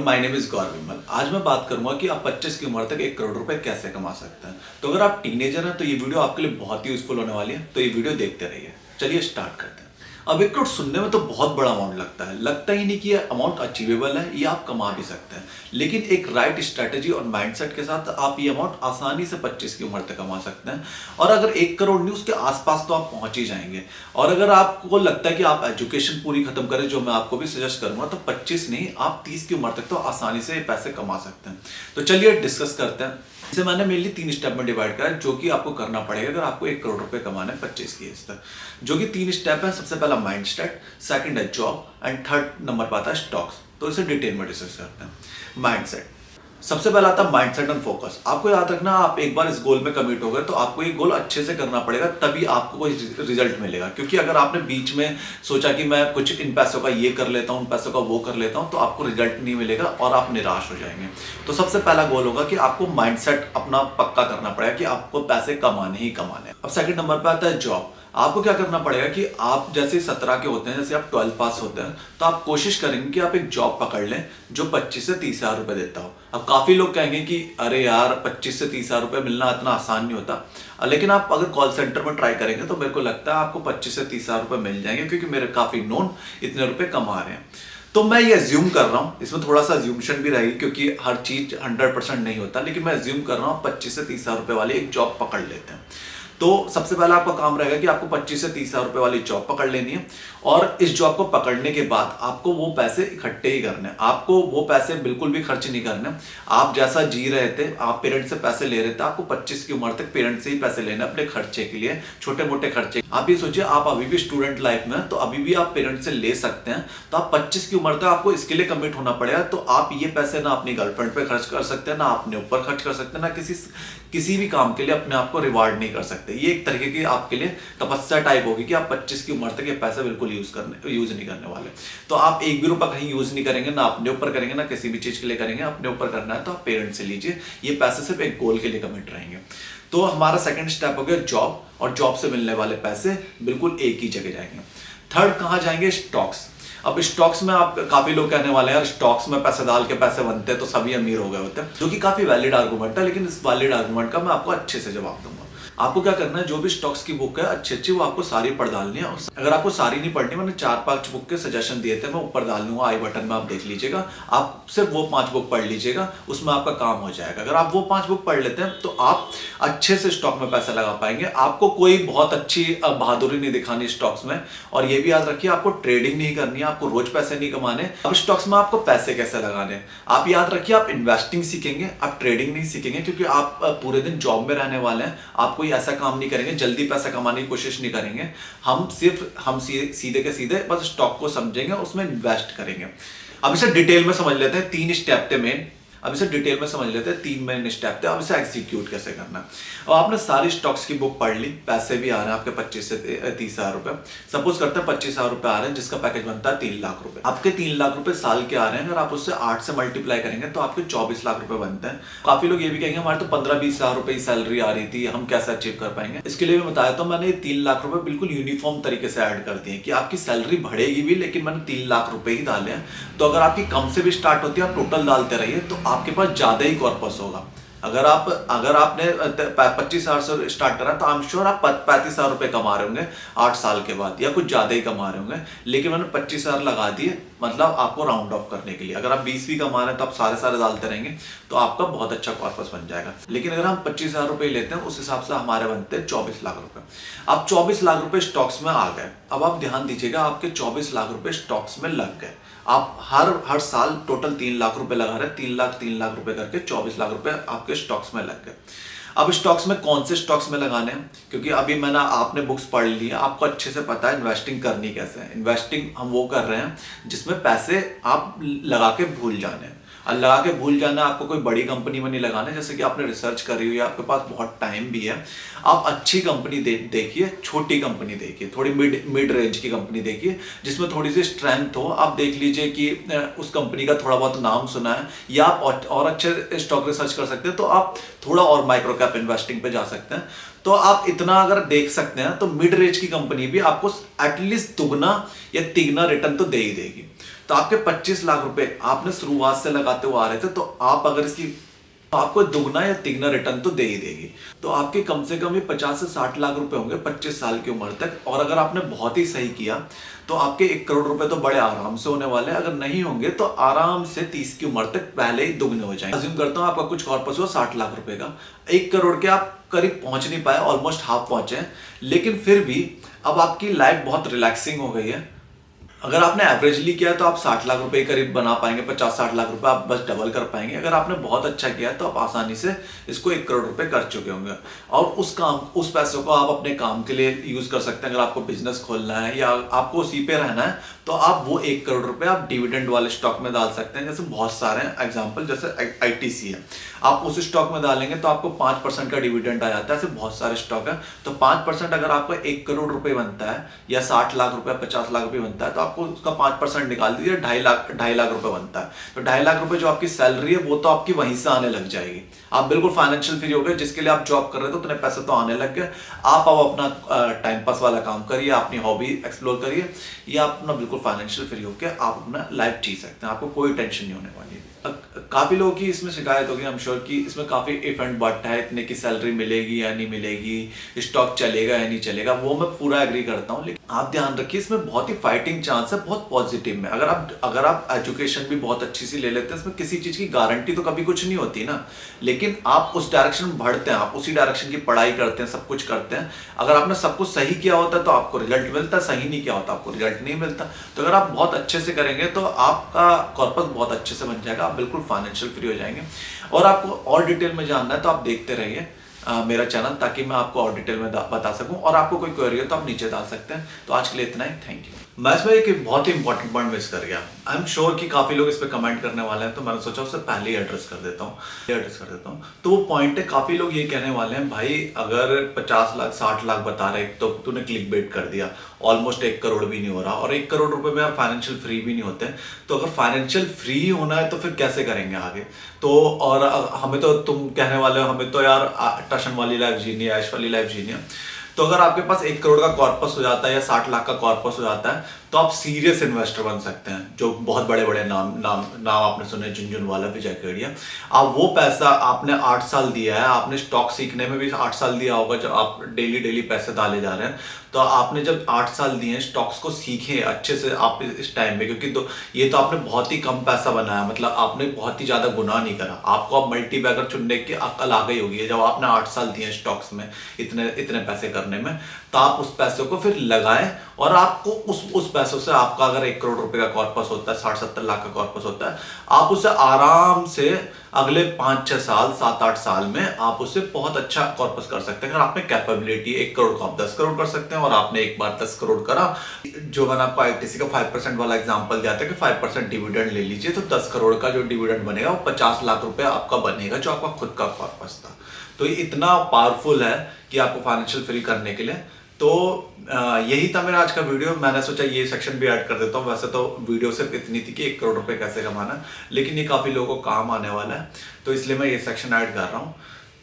My name is गौरव विमल। आज मैं बात करूंगा कि आप 25 की उम्र तक 1 करोड़ रुपए कैसे कमा सकते हैं। तो अगर आप टीनेजर हैं तो ये वीडियो आपके लिए बहुत ही यूजफुल होने वाली है, तो ये वीडियो देखते रहिए। चलिए स्टार्ट करते हैं। अब 1 करोड़ सुनने में तो बहुत बड़ा अमाउंट लगता ही नहीं कि ये अमाउंट अचीवेबल है, ये आप कमा भी सकते हैं। लेकिन एक राइट स्ट्रेटेजी और माइंडसेट के साथ आप ये अमाउंट आसानी से 25 की उम्र तक कमा सकते हैं। और अगर 1 करोड़ नहीं, उसके आसपास तो आप पहुंच ही जाएंगे। और अगर आपको लगता है कि आप एजुकेशन पूरी खत्म करें, जो मैं आपको भी सजेस्ट करूंगा, तो 25 नहीं, आप 30 की उम्र तक तो आसानी से पैसे कमा सकते हैं। तो चलिए डिस्कस करते हैं। इसे मैंने मेनली 3 स्टेप में डिवाइड करा है, जो कि आपको करना पड़ेगा अगर आपको 1 करोड़ रुपए कमाना है 25 की एज तक। जो कि 3 स्टेप है। सबसे पहला माइंड सेट, सेकंड है जॉब एंड थर्ड नंबर पर आता है स्टॉक्स। तो इसे डिटेल में डिस्कस करते हैं। माइंड सेट, सबसे पहला आता है माइंडसेट एंड फोकस। आपको याद रखना, आप एक बार इस गोल में कमिट हो गए तो आपको ये गोल अच्छे से करना पड़ेगा, तभी आपको कोई रिजल्ट मिलेगा। क्योंकि अगर आपने बीच में सोचा कि मैं कुछ इन पैसों का ये कर लेता हूं, उन पैसों का वो कर लेता हूं, तो आपको रिजल्ट नहीं मिलेगा और आप निराश हो जाएंगे। तो सबसे पहला गोल होगा कि आपको माइंडसेट अपना पक्का करना पड़ेगा कि आपको पैसे कमाने ही कमाने। अब सेकंड नंबर पर आता है जॉब। आपको क्या करना पड़ेगा कि आप जैसे 17 के होते हैं, जैसे आप 12 पास होते हैं, तो आप कोशिश करेंगे कि आप एक जॉब पकड़ लें जो 25 से 30 हजार रुपए देता हो। अब काफी लोग कहेंगे कि अरे यार 25 से 30 हजार रुपए मिलना इतना आसान नहीं होता। लेकिन आप अगर कॉल सेंटर में ट्राई करेंगे तो मेरे को लगता है आपको 25 से 30 हजार रुपए मिल जाएंगे, क्योंकि मेरे काफी नोन इतने रुपए कमा रहे हैं। तो मैं ये अज्यूम कर रहा हूँ, इसमें थोड़ा सा अज्यूमशन भी रहेगी क्योंकि हर चीज 100% नहीं होता, लेकिन मैं अज्यूम कर रहा हूँ 25 से 30 हजार रुपए वाली एक जॉब पकड़ लेते हैं। तो सबसे पहला आपका काम रहेगा कि आपको 25 से 30 हजार रुपए वाली जॉब पकड़ लेनी है। और इस जॉब को पकड़ने के बाद आपको वो पैसे इकट्ठे ही करने हैं। आपको वो पैसे बिल्कुल भी खर्च नहीं करने। आप जैसा जी रहे थे, आप पेरेंट्स से पैसे ले रहे थे, आपको 25 की उम्र तक पेरेंट्स से ही पैसे लेने अपने खर्चे के लिए, छोटे मोटे खर्चे। आप ये सोचिए, आप अभी भी स्टूडेंट लाइफ में, तो अभी भी आप पेरेंट्स से ले सकते हैं। तो आप 25 की उम्र तक आपको इसके लिए कमिट होना पड़ेगा। तो आप ये पैसे ना अपनी गर्लफ्रेंड पे खर्च कर सकते हैं, ना अपने ऊपर खर्च कर सकते हैं, ना किसी भी काम के लिए अपने आप को रिवार्ड नहीं कर सकते। ये एक तरीके की आपके लिए तपस्या टाइप होगी कि आप 25 की उम्र तक ये पैसा बिल्कुल यूज नहीं करने वाले। तो आप एक भी रुपया कहीं यूज नहीं करेंगे, ना अपने ऊपर करेंगे, ना किसी भी चीज के लिए करेंगे। अपने ऊपर करना है तो आप पेरेंट्स से लीजिए। ये पैसे सिर्फ एक गोल के लिए कमिट रहेंगे। तो हमारा सेकंड स्टेप हो गया जॉब, और जॉब से मिलने वाले पैसे बिल्कुल एक ही जगह जाएंगे। थर्ड कहां जाएंगे? स्टॉक्स। अब स्टॉक्स में आप काफी लोग कहने वाले हैं यार स्टॉक्स में पैसे डाल के पैसे बनते हैं तो सभी अमीर हो गए होते हैं, जो कि काफी वैलिड आर्गुमेंट है। लेकिन इस वैलिड आर्गुमेंट का मैं आपको अच्छे से जवाब दूंगा। आपको क्या करना है, जो भी स्टॉक्स की बुक है अच्छी वो आपको सारी पढ़ डालनी है। और अगर आपको सारी नहीं पढ़नी, मैंने 4-5 बुक के सजेशन दिए थे, मैं ऊपर डाल दूंगा आई बटन में, आप देख लीजिएगा। आप सिर्फ वो 5 बुक पढ़ लीजिएगा, उसमें आपका काम हो जाएगा। अगर आप वो 5 बुक पढ़ लेते हैं तो आप अच्छे से स्टॉक में पैसा लगा पाएंगे। आपको कोई बहुत अच्छी बहादुरी नहीं दिखानी स्टॉक्स में। और ये भी याद रखिए, आपको ट्रेडिंग नहीं करनी है, आपको रोज पैसे नहीं कमाने। अब स्टॉक्स में आपको पैसे कैसे लगाने, आप याद रखिए, आप इन्वेस्टिंग सीखेंगे, आप ट्रेडिंग नहीं सीखेंगे। क्योंकि आप पूरे दिन जॉब में रहने वाले हैं, आप कोई ऐसा काम नहीं करेंगे, जल्दी पैसा कमाने की कोशिश नहीं करेंगे। हम सीधे के सीधे बस स्टॉक को समझेंगे, उसमें इन्वेस्ट करेंगे। अब इसे डिटेल में समझ लेते हैं। 3 स्टेप थे मेन। अब इसे डिटेल में समझ लेते हैं। 3 मेन स्टेप थे। अब इसे एग्जीक्यूट कैसे करना है। अब आपने सारी स्टॉक्स की बुक पढ़ ली, पैसे भी आ रहे हैं आपके 25 से 30 हजार रुपए। सपोज करते हैं 25 हजार रुपए आ रहे हैं, जिसका पैकेज बनता है 3 लाख रुपए। आपके 3 लाख रुपए साल के आ रहे हैं, अगर आप उससे 8 से मल्टीप्लाई करेंगे तो आपके 24 लाख रुपए बनते हैं। काफी लोग ये भी कहेंगे हमारे तो 15-20 हजार रुपए की सैलरी आ रही थी, हम कैसे अचीव कर पाएंगे। इसके लिए मैं बताया तो मैंने 3 लाख रुपए बिल्कुल यूनिफॉर्म तरीके से ऐड कर दिए कि आपकी सैलरी बढ़ेगी भी, लेकिन मैंने 3 लाख रुपए ही डाले हैं। तो अगर आपकी कम से भी स्टार्ट होती है, आप टोटल डालते रहिए, तो आपके पास ज्यादा ही कॉर्पस होगा। अगर आपने 25 हजार से स्टार्ट करा तो आई एम श्योर आप 35 हजार रुपए कमा रहे होंगे 8 साल के बाद, या कुछ ज्यादा ही कमा रहे होंगे। लेकिन मैंने 25 हजार लगा दिए, मतलब आपको राउंड ऑफ करने के लिए। अगर आप 20 भी कमा रहे हैं तो आप सारे डालते रहेंगे, तो आपका बहुत अच्छा कॉर्पस बन जाएगा। लेकिन अगर हम 25 हजार रुपए लेते हैं, उस हिसाब से हमारे बनते हैं 24 लाख रुपए। अब 24 लाख रुपए स्टॉक्स में आ गए। अब आप ध्यान दीजिएगा, आपके 24 लाख रुपए स्टॉक्स में लग गए। आप हर साल टोटल 3 लाख रुपए लगा रहे हैं, 3 लाख रुपए करके 24 लाख रुपए आपके स्टॉक्स में लग गए। अब स्टॉक्स में कौन से स्टॉक्स में लगाने हैं, क्योंकि अभी आपने बुक्स पढ़ ली है, आपको अच्छे से पता है इन्वेस्टिंग करनी कैसे है। इन्वेस्टिंग हम वो कर रहे हैं जिसमें पैसे आप लगा के भूल जाने हैं। और लगा के भूल जाना, आपको कोई बड़ी कंपनी में नहीं लगाना, जैसे कि आपने रिसर्च करी हुई है, आपके पास बहुत टाइम भी है। आप अच्छी कंपनी देखिए, छोटी कंपनी देखिए, थोड़ी मिड रेंज की कंपनी देखिए, जिसमें थोड़ी सी स्ट्रेंथ हो। आप देख लीजिए कि उस कंपनी का थोड़ा बहुत नाम सुना है, या आप और अच्छे स्टॉक रिसर्च कर सकते हैं, तो आप थोड़ा और माइक्रो कैप इन्वेस्टिंग पे जा सकते हैं। तो आप इतना अगर देख सकते हैं तो मिड रेंज की कंपनी भी आपको एटलीस्ट दुगना या तिगना रिटर्न तो दे ही देगी। तो आपके 25 लाख रुपए आपने शुरुआत से लगाते हुए आ रहे थे, तो आप अगर इसकी तो आपको दुगना या तिगना रिटर्न तो दे ही देगी। तो आपके कम से कम ये 50 से 60 लाख रुपए होंगे 25 साल की उम्र तक। और अगर आपने बहुत ही सही किया तो आपके 1 करोड़ रुपए तो बड़े आराम से होने वाले हैं। अगर नहीं होंगे तो आराम से 30 की उम्र तक पहले ही दुगने हो जाएंगे। अज्यूम करता हूँ आपका कुछ कॉर्पस हुआ 60 लाख रुपए का, 1 करोड़ के आप करीब पहुंच नहीं पाए, ऑलमोस्ट हाफ पहुंचे हैं, लेकिन फिर भी अब आपकी लाइफ बहुत रिलैक्सिंग हो गई है। अगर आपने एवरेजली किया तो आप 60 लाख रुपए करीब बना पाएंगे, 50-60 लाख रुपए आप बस डबल कर पाएंगे। अगर आपने बहुत अच्छा किया तो आप आसानी से इसको 1 करोड़ रुपए कर चुके होंगे, और उस पैसों को आप अपने काम के लिए यूज कर सकते हैं। अगर आपको बिजनेस खोलना है या आपको उसी पे रहना है तो आप वो 1 करोड़ रुपए आप डिविडेंड वाले स्टॉक में डाल सकते हैं। जैसे बहुत सारे एग्जाम्पल, जैसे ITC है, आप उस स्टॉक में डालेंगे तो आपको 5% का डिविडेंड आ जाता है। ऐसे बहुत सारे स्टॉक है, तो 5% अगर आपका 1 करोड़ रुपए बनता है या 60 लाख रुपए 50 लाख रुपए बनता है, तो आपको उसका 5% निकाल दीजिए, 2.5 लाख रुपए बनता है। तो 2.5 लाख रुपए जो आपकी सैलरी है वो तो आपकी वहीं से आने लग जाएगी। आप बिल्कुल फाइनेंशियल फ्री हो गए। जिसके लिए आप जॉब कर रहे थे उतने पैसे तो आने लग गए। आप अब अपना टाइम पास वाला काम करिए, अपनी हॉबी एक्सप्लोर करिए, या अपना बिल्कुल फाइनेंशियल फ्री होकर आप अपना लाइफ जी सकते हैं। आपको कोई टेंशन नहीं होने वाली है। काफी लोगों की इसमें शिकायत होगी, आई एम श्योर कि इसमें काफी इफ एंड बट है, इतने की सैलरी मिलेगी या नहीं मिलेगी, स्टॉक चलेगा या नहीं चलेगा। वो मैं पूरा एग्री करता हूँ, लेकिन आप ध्यान रखिए इसमें बहुत ही फाइटिंग चांस है, बहुत पॉजिटिव में। अगर आप एजुकेशन भी बहुत अच्छी सी ले लेते हैं, इसमें किसी चीज की गारंटी तो कभी कुछ नहीं होती ना, लेकिन आप उस डायरेक्शन में बढ़ते हैं, आप उसी डायरेक्शन की पढ़ाई करते हैं, सब कुछ करते हैं। अगर आपने सब कुछ सही किया होता है तो आपको रिजल्ट मिलता है, सही नहीं किया होता आपको रिजल्ट नहीं मिलता। तो अगर आप बहुत अच्छे से करेंगे तो आपका कॉर्पस बहुत अच्छे से बन जाएगा, आप बिल्कुल फाइनेंशियल फ्री हो जाएंगे। और आपको और डिटेल में जानना है तो आप देखते रहिए मेरा चैनल, ताकि मैं आपको और डिटेल में बता सकूं। और आपको कोई क्वेरी हो तो आप नीचे डाल सकते हैं। तो आज के लिए इतना ही, थैंक यू। मैं इसमें एक बहुत ही इंपॉर्टेंट पॉइंट मिस कर गया। आई एम श्योर कि काफी लोग इस पे कमेंट करने वाले हैं, तो मैंने सोचा उससे पहले ही एड्रेस कर देता हूँ। तो वो पॉइंट है, काफी लोग ये कहने वाले हैं, भाई अगर 50 लाख 60 लाख बता रहे तो तूने क्लिक बेट कर दिया, ऑलमोस्ट 1 करोड़ भी नहीं हो रहा, और 1 करोड़ रुपए में आप फाइनेंशियल फ्री भी नहीं होते। तो अगर फाइनेंशियल फ्री होना है तो फिर कैसे करेंगे आगे? तो और हमें तो तुम कहने वाले हो हमें तो यार टशन वाली लाइफ जीनी है, ऐश वाली लाइफ जीनी है। तो अगर आपके पास 1 करोड़ का कॉर्पस हो जाता है या 60 लाख का कॉर्पस हो जाता है, तो आप सीरियस इन्वेस्टर बन सकते हैं। जो बहुत बड़े बड़े नाम आपने सुने, झुनझुनवाला, विजय केडिया। आप वो पैसा आपने 8 साल दिया है, आपने स्टॉक सीखने में भी 8 साल दिया होगा, जब आप डेली पैसे डाले जा रहे हैं। तो आपने जब 8 साल दिए हैं, स्टॉक्स को सीखे अच्छे से आप इस टाइम में, क्योंकि ये तो आपने बहुत ही कम पैसा बनाया, मतलब आपने बहुत ही ज्यादा गुनाह नहीं करा। आपको अब मल्टी बैगर चुनने की अक्ल आ गई होगी जब आपने 8 साल दिए स्टॉक्स में इतने पैसे करने में। तो आप उस पैसे को फिर लगाएं, और आपको उस पैसों से, आपका अगर 1 करोड़ रुपए का कॉर्पस होता है, 60-70 लाख का कॉर्पस होता है, आप उसे आराम से अगले 5-6 साल 7-8 साल में आप उससे बहुत अच्छा कॉर्पस कर सकते हैं। अगर आप में कैपेबिलिटी 1 करोड़ को आप 10 करोड़ कर सकते हैं, और आपने एक बार 10 करोड़ करा, जो मैंने आपको ITC का 5% वाला एग्जांपल दिया था कि 5% डिविडेंड ले लीजिए, तो 10 करोड़ का जो डिविडेंड बनेगा वो 50 लाख रुपए आपका बनेगा, जो आपका खुद का कॉर्पस था। तो ये इतना पावरफुल है कि आपको फाइनेंशियल फ्री करने के लिए। तो यही था मेरा आज का वीडियो। मैंने सोचा ये सेक्शन भी ऐड कर देता हूँ। वैसे तो वीडियो सिर्फ इतनी थी कि 1 करोड़ रुपए कैसे कमाना, लेकिन ये काफी लोगों को काम आने वाला है, तो इसलिए मैं ये सेक्शन ऐड कर रहा हूँ।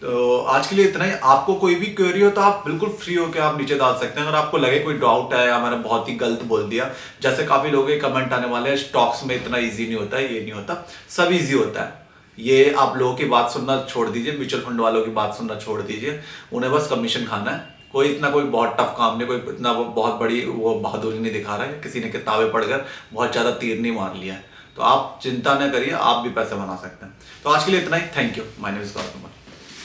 तो आज के लिए इतना ही। आपको कोई भी क्वेरी हो तो आप बिल्कुल फ्री होकर आप नीचे डाल सकते हैं। अगर आपको लगे कोई डाउट है या मैंने बहुत ही गलत बोल दिया, जैसे काफी लोगों के कमेंट आने वाले हैं, स्टॉक्स में इतना ईजी नहीं होता है, ये नहीं होता, सब ईजी होता है। ये आप लोगों की बात सुनना छोड़ दीजिए, म्यूचुअल फंड वालों की बात सुनना छोड़ दीजिए, उन्हें बस कमीशन खाना है। कोई बहुत टफ काम नहीं, कोई इतना बहुत बड़ी वो बहादुरी नहीं दिखा रहा है, किसी ने किताबें पढ़कर बहुत ज्यादा तीर नहीं मार लिया है। तो आप चिंता न करिए, आप भी पैसे बना सकते हैं। तो आज के लिए इतना ही, thank you. My name is Gautam.